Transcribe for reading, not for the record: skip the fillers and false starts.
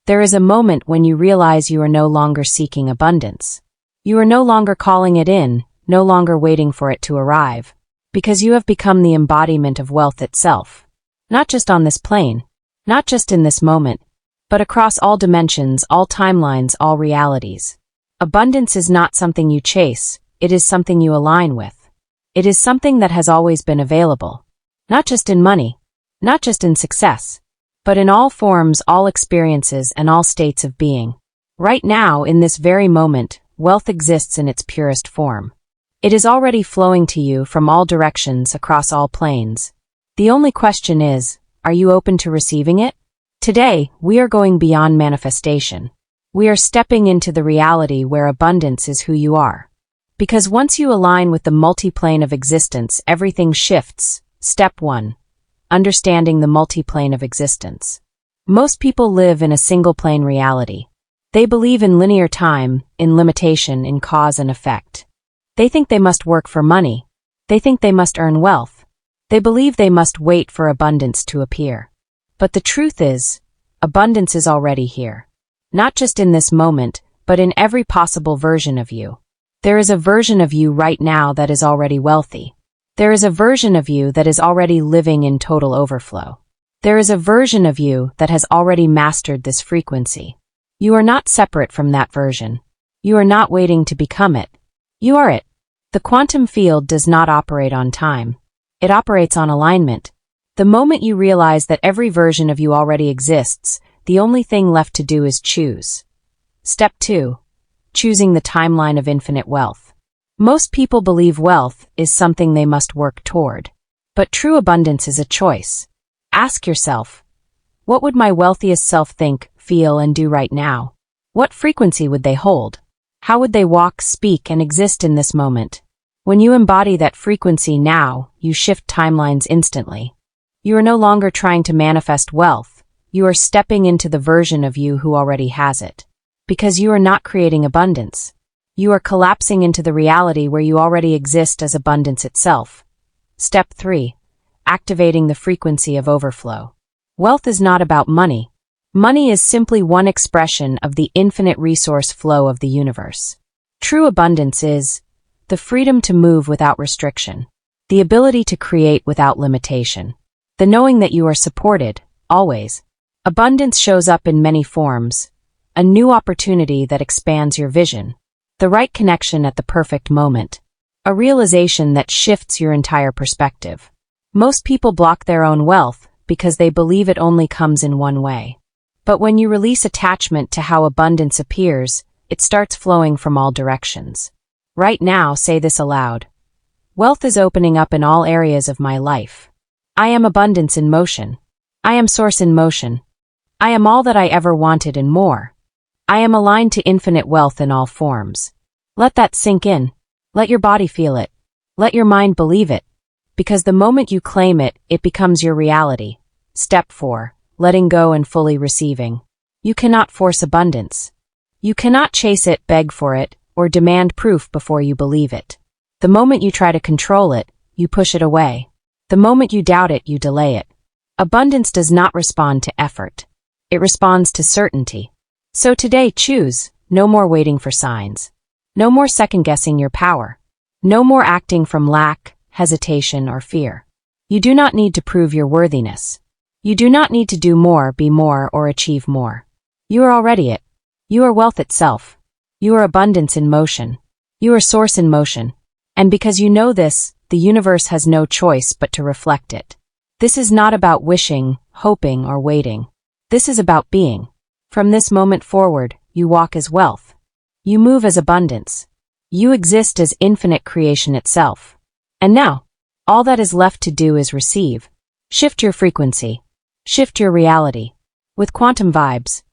There is a moment when you realize you are no longer seeking abundance. You are no longer calling it in, no longer waiting for it to arrive, because you have become the embodiment of wealth itself. Not just on this plane, not just in this moment, but across all dimensions, all timelines, all realities. Abundance is not something you chase, it is something you align with. It is something that has always been available. Not just in money, not just in success, but in all forms, all experiences, and all states of being. Right now, in this very moment, wealth exists in its purest form. It is already flowing to you from all directions across all planes. The only question is, are you open to receiving it? Today, we are going beyond manifestation. We are stepping into the reality where abundance is who you are. Because once you align with the multiplane of existence, everything shifts. Step 1. Understanding the multiplane of existence. Most people live in a single-plane reality. They believe in linear time, in limitation, in cause and effect. They think they must work for money. They think they must earn wealth. They believe they must wait for abundance to appear. But the truth is, abundance is already here. Not just in this moment, but in every possible version of you. There is a version of you right now that is already wealthy. There is a version of you that is already living in total overflow. There is a version of you that has already mastered this frequency. You are not separate from that version. You are not waiting to become it. You are it. The quantum field does not operate on time. It operates on alignment. The moment you realize that every version of you already exists, the only thing left to do is choose. Step 2. Choosing the timeline of infinite wealth. Most people believe wealth is something they must work toward. But true abundance is a choice. Ask yourself, what would my wealthiest self think, feel, and do right now? What frequency would they hold? How would they walk, speak, and exist in this moment? When you embody that frequency now, you shift timelines instantly. You are no longer trying to manifest wealth. You are stepping into the version of you who already has it. Because you are not creating abundance. You are collapsing into the reality where you already exist as abundance itself. Step 3. Activating the frequency of overflow. Wealth is not about money. Money is simply one expression of the infinite resource flow of the universe. True abundance is the freedom to move without restriction, the ability to create without limitation, the knowing that you are supported, always. Abundance shows up in many forms, a new opportunity that expands your vision, the right connection at the perfect moment, a realization that shifts your entire perspective. Most people block their own wealth because they believe it only comes in one way. But when you release attachment to how abundance appears, it starts flowing from all directions. Right now, say this aloud. Wealth is opening up in all areas of my life. I am abundance in motion. I am source in motion. I am all that I ever wanted and more. I am aligned to infinite wealth in all forms. Let that sink in. Let your body feel it. Let your mind believe it. Because the moment you claim it, it becomes your reality. Step 4. Letting go and fully receiving. You cannot force abundance. You cannot chase it, beg for it, or demand proof before you believe it. The moment you try to control it, you push it away. The moment you doubt it, you delay it. Abundance does not respond to effort. It responds to certainty. So today, choose. No more waiting for signs. No more second-guessing your power. No more acting from lack, hesitation, or fear. You do not need to prove your worthiness. You do not need to do more, be more, or achieve more. You are already it. You are wealth itself. You are abundance in motion. You are source in motion. And because you know this, the universe has no choice but to reflect it. This is not about wishing, hoping, or waiting. This is about being. From this moment forward, you walk as wealth. You move as abundance. You exist as infinite creation itself. And now, all that is left to do is receive. Shift your frequency. Shift your reality. With quantum vibes.